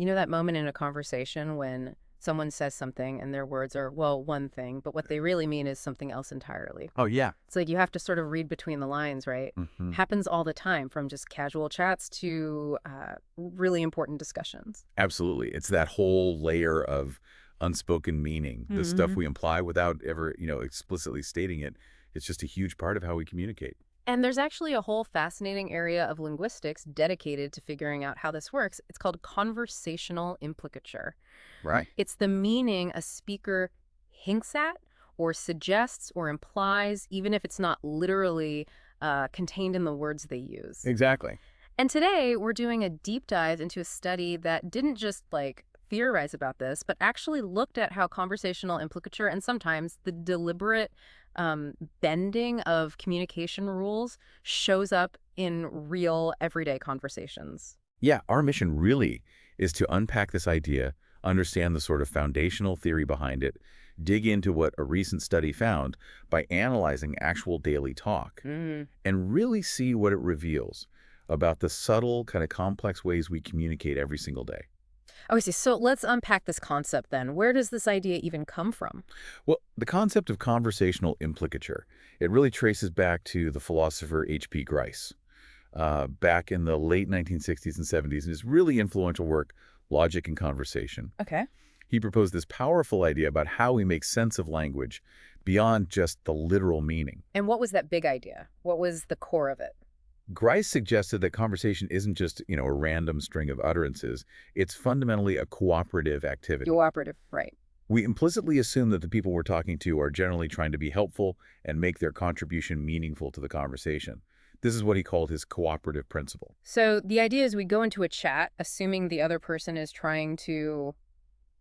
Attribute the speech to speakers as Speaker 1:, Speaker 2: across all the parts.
Speaker 1: You know that moment in a conversation when someone says something and their words are, well, one thing, but what they really mean is something else entirely.
Speaker 2: Oh, yeah.
Speaker 1: It's like you have to sort of read between the lines, right?
Speaker 2: Hmm.
Speaker 1: Happens all the time, from just casual chats to really important discussions.
Speaker 2: Absolutely. It's that whole layer of unspoken meaning, the stuff we imply without ever, explicitly stating it. It's just a huge part of how we communicate.
Speaker 1: And there's actually a whole fascinating area of linguistics dedicated to figuring out how this works. It's called conversational implicature.
Speaker 2: Right.
Speaker 1: It's the meaning a speaker hints at or suggests or implies, even if it's not literally contained in the words they use.
Speaker 2: Exactly.
Speaker 1: And today we're doing a deep dive into a study that didn't just theorize about this, but actually looked at how conversational implicature and sometimes the deliberate bending of communication rules shows up in real everyday conversations.
Speaker 2: Yeah, our mission really is to unpack this idea, understand the sort of foundational theory behind it, dig into what a recent study found by analyzing actual daily talk,
Speaker 1: Mm.
Speaker 2: and really see what it reveals about the subtle, kind of complex ways we communicate every single day.
Speaker 1: Oh, I see. So let's unpack this concept then. Where does this idea even come from?
Speaker 2: Well, the concept of conversational implicature, it really traces back to the philosopher H.P. Grice, back in the late 1960s and 70s, in his really influential work, Logic and Conversation.
Speaker 1: Okay.
Speaker 2: He proposed this powerful idea about how we make sense of language beyond just the literal meaning.
Speaker 1: And what was that big idea? What was the core of it?
Speaker 2: Grice suggested that conversation isn't just, a random string of utterances. It's fundamentally a cooperative activity.
Speaker 1: Cooperative, right.
Speaker 2: We implicitly assume that the people we're talking to are generally trying to be helpful and make their contribution meaningful to the conversation. This is what he called his cooperative principle.
Speaker 1: So the idea is we go into a chat assuming the other person is trying to,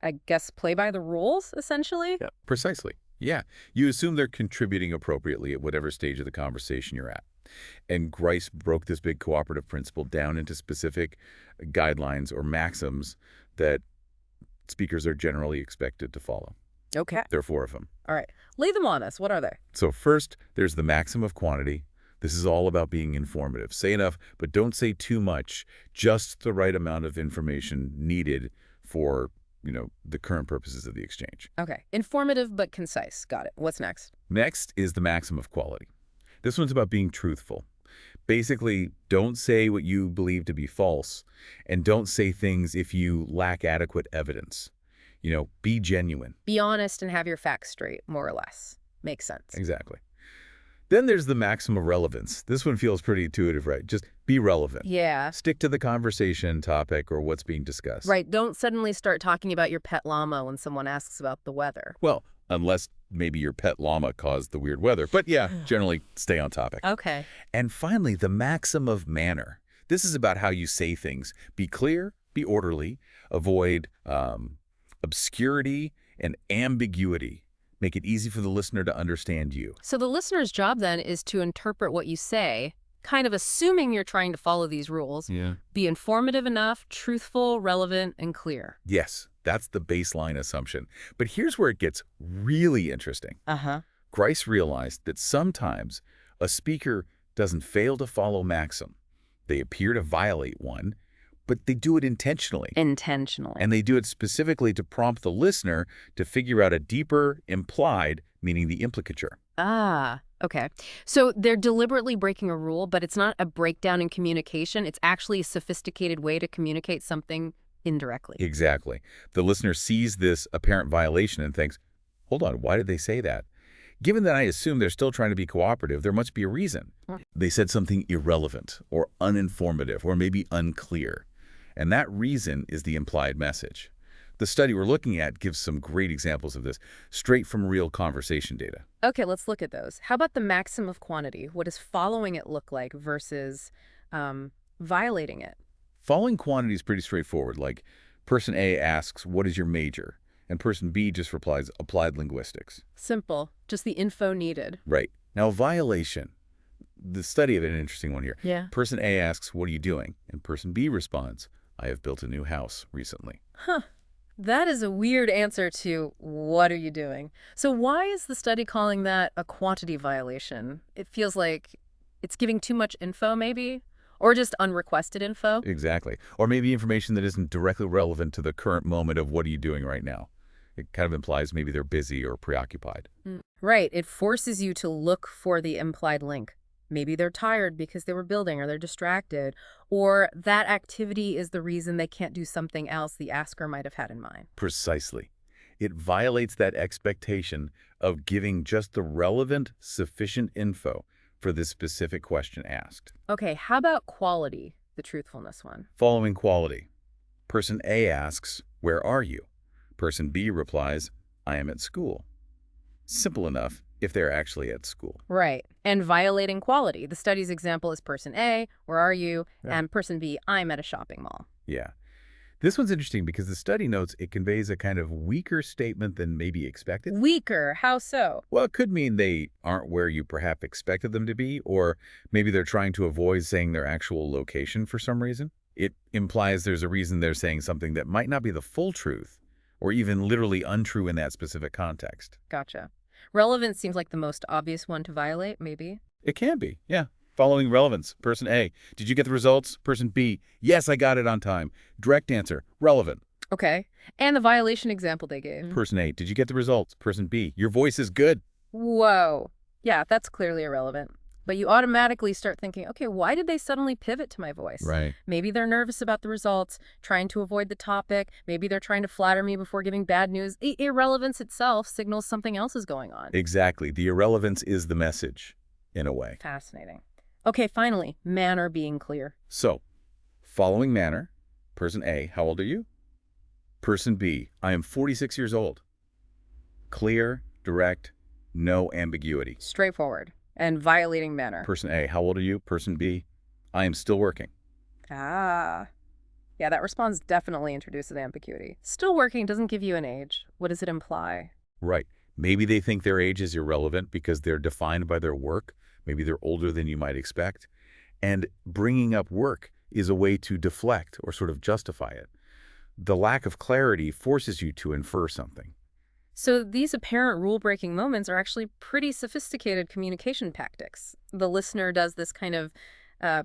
Speaker 1: I guess, play by the rules, essentially?
Speaker 2: Yeah, precisely. Yeah. You assume they're contributing appropriately at whatever stage of the conversation you're at. And Grice broke this big cooperative principle down into specific guidelines or maxims that speakers are generally expected to follow.
Speaker 1: Okay.
Speaker 2: There are 4 of them.
Speaker 1: All right. Lay them on us. What are they?
Speaker 2: So first, there's the maxim of quantity. This is all about being informative. Say enough, but don't say too much, just the right amount of information needed for, the current purposes of the exchange.
Speaker 1: Okay. Informative but concise. Got it. What's next?
Speaker 2: Next is the maxim of quality. This one's about being truthful. Basically, don't say what you believe to be false, and don't say things if you lack adequate evidence. Be genuine.
Speaker 1: Be honest and have your facts straight, more or less. Makes sense.
Speaker 2: Exactly. Then there's the maxim of relevance. This one feels pretty intuitive, right? Just be relevant.
Speaker 1: Yeah.
Speaker 2: Stick to the conversation topic or what's being discussed.
Speaker 1: Right. Don't suddenly start talking about your pet llama when someone asks about the weather.
Speaker 2: Well, unless maybe your pet llama caused the weird weather. But yeah, generally stay on topic.
Speaker 1: Okay.
Speaker 2: And finally, the maxim of manner. This is about how you say things. Be clear, be orderly, avoid obscurity and ambiguity. Make it easy for the listener to understand you.
Speaker 1: So the listener's job then is to interpret what you say, kind of assuming you're trying to follow these rules.
Speaker 2: Yeah.
Speaker 1: Be informative enough, truthful, relevant, and clear.
Speaker 2: Yes, that's the baseline assumption. But here's where it gets really interesting.
Speaker 1: Uh-huh.
Speaker 2: Grice realized that sometimes a speaker doesn't fail to follow maxim. They appear to violate one, but they do it intentionally.
Speaker 1: Intentionally.
Speaker 2: And they do it specifically to prompt the listener to figure out a deeper implied, meaning the implicature.
Speaker 1: Ah, okay. So they're deliberately breaking a rule, but it's not a breakdown in communication. It's actually a sophisticated way to communicate something indirectly.
Speaker 2: Exactly. The listener sees this apparent violation and thinks, hold on, why did they say that? Given that I assume they're still trying to be cooperative, there must be a reason. They said something irrelevant or uninformative or maybe unclear. And that reason is the implied message. The study we're looking at gives some great examples of this, straight from real conversation data.
Speaker 1: Okay, let's look at those. How about the maxim of quantity? What does following it look like versus violating it?
Speaker 2: Following quantity is pretty straightforward, like person A asks, what is your major? And person B just replies, applied linguistics.
Speaker 1: Simple. Just the info needed.
Speaker 2: Right. Now, violation. The study of an interesting one here.
Speaker 1: Yeah.
Speaker 2: Person A asks, what are you doing? And person B responds, I have built a new house recently.
Speaker 1: Huh. That is a weird answer to, what are you doing? So why is the study calling that a quantity violation? It feels like it's giving too much info, maybe? Or just unrequested info.
Speaker 2: Exactly. Or maybe information that isn't directly relevant to the current moment of what are you doing right now. It kind of implies maybe they're busy or preoccupied.
Speaker 1: Right. It forces you to look for the implied link. Maybe they're tired because they were building or they're distracted, or that activity is the reason they can't do something else the asker might have had in mind.
Speaker 2: Precisely. It violates that expectation of giving just the relevant, sufficient info for this specific question asked.
Speaker 1: Okay, how about quality, the truthfulness one?
Speaker 2: Following quality. Person A asks, "Where are you?" Person B replies, "I am at school." Simple enough if they're actually at school.
Speaker 1: Right. And violating quality. The study's example is person A, where are you?
Speaker 2: Yeah.
Speaker 1: And person B, I'm at a shopping mall.
Speaker 2: Yeah. This one's interesting because the study notes it conveys a kind of weaker statement than maybe expected.
Speaker 1: Weaker. How so?
Speaker 2: Well, it could mean they aren't where you perhaps expected them to be, or maybe they're trying to avoid saying their actual location for some reason. It implies there's a reason they're saying something that might not be the full truth, or even literally untrue in that specific context.
Speaker 1: Gotcha. Relevance seems like the most obvious one to violate, maybe.
Speaker 2: It can be, yeah. Following relevance. Person A, did you get the results? Person B, yes, I got it on time. Direct answer, relevant.
Speaker 1: Okay. And the violation example they gave.
Speaker 2: Person A, did you get the results? Person B, your voice is good.
Speaker 1: Whoa. Yeah, that's clearly irrelevant. But you automatically start thinking, okay, why did they suddenly pivot to my voice?
Speaker 2: Right.
Speaker 1: Maybe they're nervous about the results, trying to avoid the topic. Maybe they're trying to flatter me before giving bad news. Irrelevance itself signals something else is going on.
Speaker 2: Exactly. The irrelevance is the message, in a way.
Speaker 1: Fascinating. Okay, finally, manner being clear.
Speaker 2: So, following manner. Person A, how old are you? Person B, I am 46 years old. Clear, direct, no ambiguity.
Speaker 1: Straightforward. And violating manner.
Speaker 2: Person A, how old are you? Person B, I am still working.
Speaker 1: Ah. Yeah, that response definitely introduces ambiguity. Still working doesn't give you an age. What does it imply?
Speaker 2: Right. Maybe they think their age is irrelevant because they're defined by their work. Maybe they're older than you might expect. And bringing up work is a way to deflect or sort of justify it. The lack of clarity forces you to infer something.
Speaker 1: So these apparent rule-breaking moments are actually pretty sophisticated communication tactics. The listener does this kind of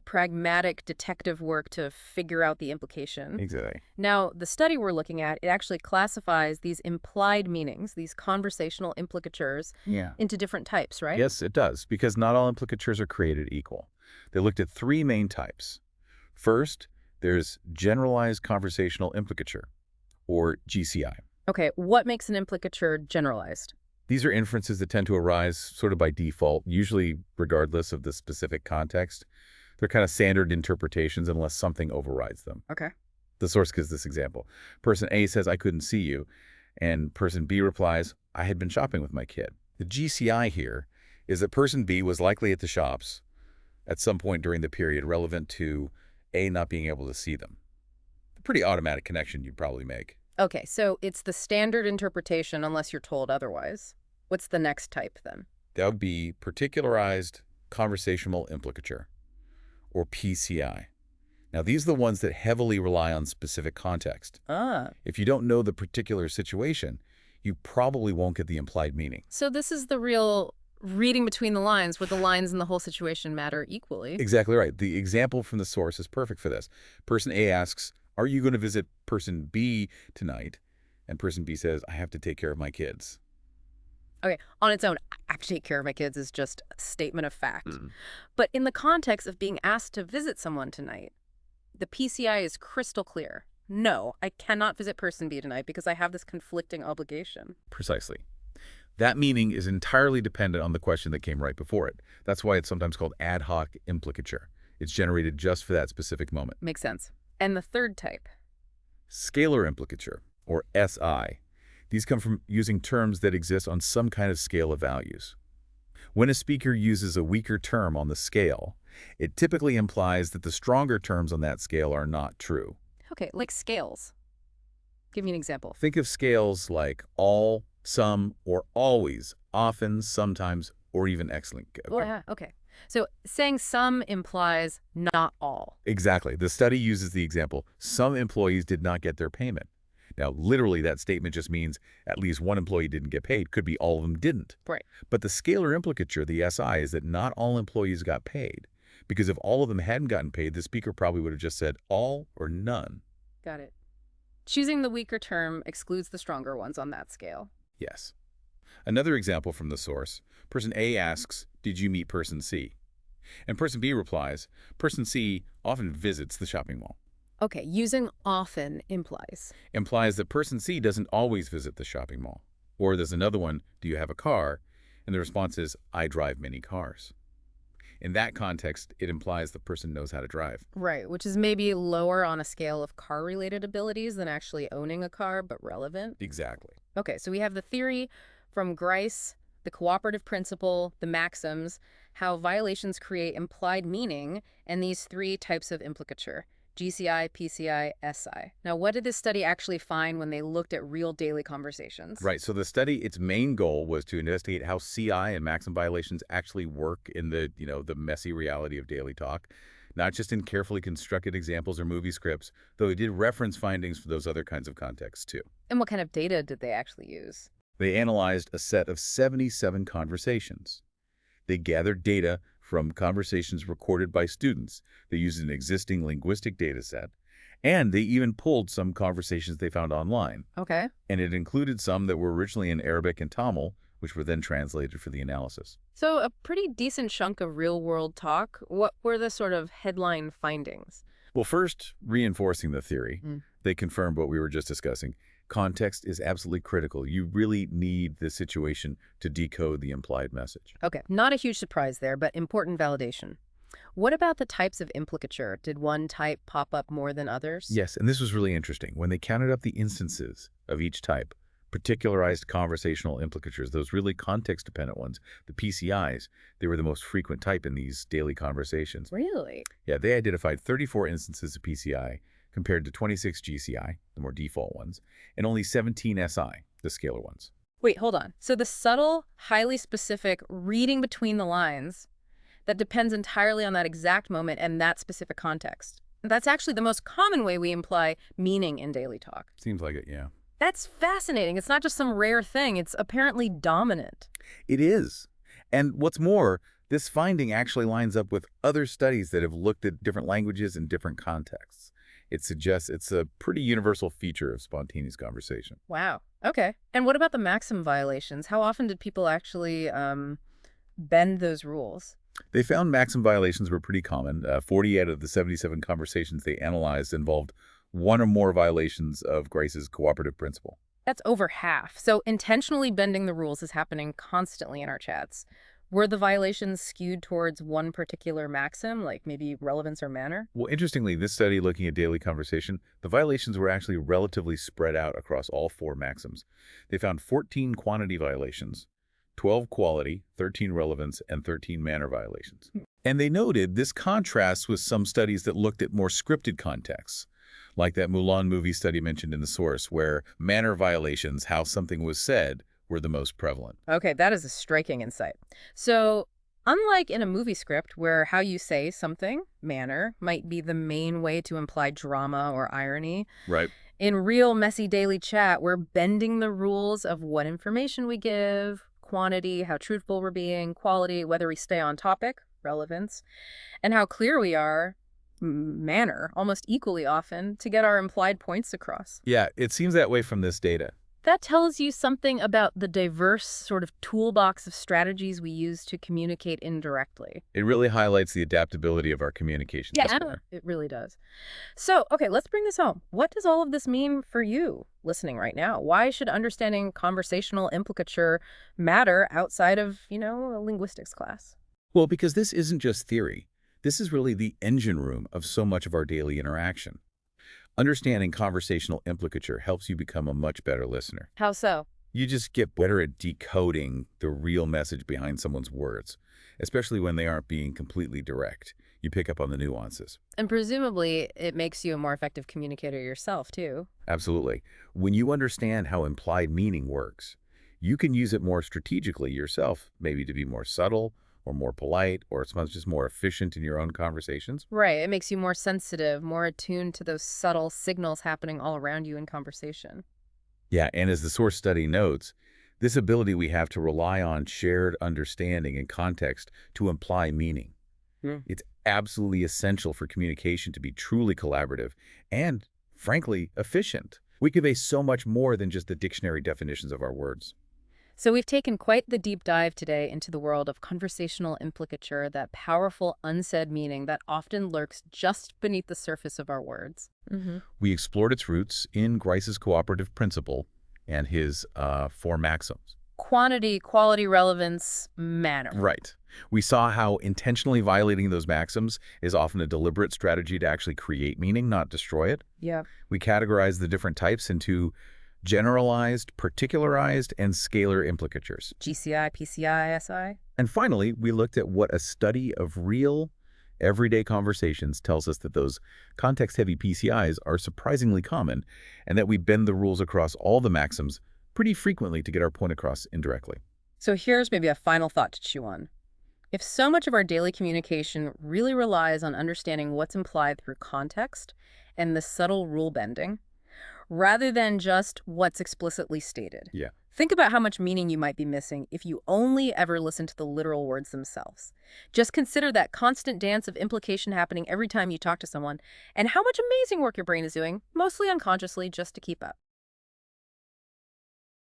Speaker 1: pragmatic detective work to figure out the implication.
Speaker 2: Exactly.
Speaker 1: Now, the study we're looking at, it actually classifies these implied meanings, these conversational implicatures, into different types, right?
Speaker 2: Yes, it does, because not all implicatures are created equal. They looked at three main types. First, there's generalized conversational implicature, or GCI.
Speaker 1: Okay, what makes an implicature generalized?
Speaker 2: These are inferences that tend to arise sort of by default, usually regardless of the specific context. They're kind of standard interpretations unless something overrides them.
Speaker 1: Okay.
Speaker 2: The source gives this example. Person A says, I couldn't see you, and person B replies, I had been shopping with my kid. The GCI here is that person B was likely at the shops at some point during the period relevant to A not being able to see them. A pretty automatic connection you'd probably make.
Speaker 1: Okay, so it's the standard interpretation unless you're told otherwise. What's the next type then?
Speaker 2: That would be particularized conversational implicature, or PCI. Now, these are the ones that heavily rely on specific context.
Speaker 1: Ah.
Speaker 2: If you don't know the particular situation, you probably won't get the implied meaning.
Speaker 1: So this is the real reading between the lines where the lines in the whole situation matter equally.
Speaker 2: Exactly right. The example from the source is perfect for this. Person A asks, are you going to visit person B tonight? And person B says, I have to take care of my kids.
Speaker 1: Okay, on its own, I have to take care of my kids is just a statement of fact. But in the context of being asked to visit someone tonight, the PCI is crystal clear. No, I cannot visit person B tonight because I have this conflicting obligation.
Speaker 2: Precisely. That meaning is entirely dependent on the question that came right before it. That's why it's sometimes called ad hoc implicature. It's generated just for that specific moment.
Speaker 1: Makes sense. And the third type?
Speaker 2: Scalar implicature, or SI. These come from using terms that exist on some kind of scale of values. When a speaker uses a weaker term on the scale, it typically implies that the stronger terms on that scale are not true.
Speaker 1: Okay, like scales. Give me an example.
Speaker 2: Think of scales like all, some, or always, often, sometimes, or even excellent.
Speaker 1: Okay. So saying some implies not all.
Speaker 2: Exactly. The study uses the example, some employees did not get their payment. Now, literally, that statement just means at least one employee didn't get paid. Could be all of them didn't.
Speaker 1: Right.
Speaker 2: But the scalar implicature, the SI, is that not all employees got paid. Because if all of them hadn't gotten paid, the speaker probably would have just said all or none.
Speaker 1: Got it. Choosing the weaker term excludes the stronger ones on that scale.
Speaker 2: Yes. Another example from the source, person A asks, did you meet person C? And person B replies, person C often visits the shopping mall.
Speaker 1: Okay, using often
Speaker 2: Implies that person C doesn't always visit the shopping mall. Or there's another one, do you have a car? And the response is, I drive many cars. In that context, it implies the person knows how to drive.
Speaker 1: Right, which is maybe lower on a scale of car-related abilities than actually owning a car, but relevant.
Speaker 2: Exactly.
Speaker 1: Okay, so we have the theory from Grice, the cooperative principle, the maxims, how violations create implied meaning, and these three types of implicature: GCI, PCI, SI. Now, what did this study actually find when they looked at real daily conversations?
Speaker 2: Right. So the study, its main goal was to investigate how CI and maxim violations actually work in the messy reality of daily talk, not just in carefully constructed examples or movie scripts, though it did reference findings for those other kinds of contexts too.
Speaker 1: And what kind of data did they actually use?
Speaker 2: They analyzed a set of 77 conversations. They gathered data from conversations recorded by students. They used an existing linguistic data set, and they even pulled some conversations they found online.
Speaker 1: Okay.
Speaker 2: And it included some that were originally in Arabic and Tamil, which were then translated for the analysis.
Speaker 1: So a pretty decent chunk of real-world talk. What were the sort of headline findings?
Speaker 2: Well, first, reinforcing the theory,
Speaker 1: Mm.
Speaker 2: they confirmed what we were just discussing. Context is absolutely critical. You really need the situation to decode the implied message.
Speaker 1: Okay, not a huge surprise there, but important validation. What about the types of implicature? Did one type pop up more than others?
Speaker 2: Yes, and this was really interesting. When they counted up the instances of each type, particularized conversational implicatures, those really context-dependent ones, the PCIs, they were the most frequent type in these daily conversations.
Speaker 1: Really?
Speaker 2: Yeah, they identified 34 instances of PCI compared to 26 GCI, the more default ones, and only 17 SI, the scalar ones.
Speaker 1: Wait, hold on. So the subtle, highly specific reading between the lines that depends entirely on that exact moment and that specific context. That's actually the most common way we imply meaning in daily talk.
Speaker 2: Seems like it, yeah.
Speaker 1: That's fascinating. It's not just some rare thing. It's apparently dominant.
Speaker 2: It is. And what's more, this finding actually lines up with other studies that have looked at different languages in different contexts. It suggests it's a pretty universal feature of spontaneous conversation.
Speaker 1: Wow. Okay. And what about the maxim violations? How often did people actually bend those rules?
Speaker 2: They found maxim violations were pretty common. 40 out of the 77 conversations they analyzed involved one or more violations of Grice's cooperative principle.
Speaker 1: That's over half. So intentionally bending the rules is happening constantly in our chats. Were the violations skewed towards one particular maxim, like maybe relevance or manner?
Speaker 2: Well, interestingly, this study looking at daily conversation, the violations were actually relatively spread out across all four maxims. They found 14 quantity violations, 12 quality, 13 relevance, and 13 manner violations. And they noted this contrasts with some studies that looked at more scripted contexts, like that Mulan movie study mentioned in the source, where manner violations, how something was said, were the most prevalent.
Speaker 1: Okay, that is a striking insight. So, unlike in a movie script where how you say something, manner, might be the main way to imply drama or irony,
Speaker 2: Right.
Speaker 1: in real messy daily chat, we're bending the rules of what information we give, quantity, how truthful we're being, quality, whether we stay on topic, relevance, and how clear we are, manner, almost equally often, to get our implied points across.
Speaker 2: Yeah, it seems that way from this data.
Speaker 1: That tells you something about the diverse sort of toolbox of strategies we use to communicate indirectly.
Speaker 2: It really highlights the adaptability of our communication.
Speaker 1: Yeah, it really does. So, okay, let's bring this home. What does all of this mean for you listening right now? Why should understanding conversational implicature matter outside of, a linguistics class?
Speaker 2: Well, because this isn't just theory. This is really the engine room of so much of our daily interaction. Understanding conversational implicature helps you become a much better listener.
Speaker 1: How so?
Speaker 2: You just get better at decoding the real message behind someone's words, especially when they aren't being completely direct. You pick up on the nuances.
Speaker 1: And presumably, it makes you a more effective communicator yourself, too.
Speaker 2: Absolutely. When you understand how implied meaning works, you can use it more strategically yourself, maybe to be more subtle or more polite, or sometimes just more efficient in your own conversations.
Speaker 1: Right. It makes you more sensitive, more attuned to those subtle signals happening all around you in conversation.
Speaker 2: Yeah, and as the source study notes, this ability we have to rely on shared understanding and context to imply meaning. Yeah. It's absolutely essential for communication to be truly collaborative and, frankly, efficient. We convey so much more than just the dictionary definitions of our words.
Speaker 1: So we've taken quite the deep dive today into the world of conversational implicature, that powerful unsaid meaning that often lurks just beneath the surface of our words.
Speaker 2: We explored its roots in Grice's cooperative principle and his four maxims.
Speaker 1: Quantity, quality, relevance, manner.
Speaker 2: Right. We saw how intentionally violating those maxims is often a deliberate strategy to actually create meaning, not destroy it.
Speaker 1: Yeah.
Speaker 2: We categorized the different types into generalized, particularized, and scalar implicatures.
Speaker 1: GCI, PCI, SI.
Speaker 2: And finally, we looked at what a study of real, everyday conversations tells us, that those context-heavy PCIs are surprisingly common, and that we bend the rules across all the maxims pretty frequently to get our point across indirectly.
Speaker 1: So here's maybe a final thought to chew on. If so much of our daily communication really relies on understanding what's implied through context and the subtle rule bending, rather than just what's explicitly stated,
Speaker 2: Yeah.
Speaker 1: think about how much meaning you might be missing if you only ever listen to the literal words themselves. Just consider that constant dance of implication happening every time you talk to someone, and how much amazing work your brain is doing, mostly unconsciously, just to keep up.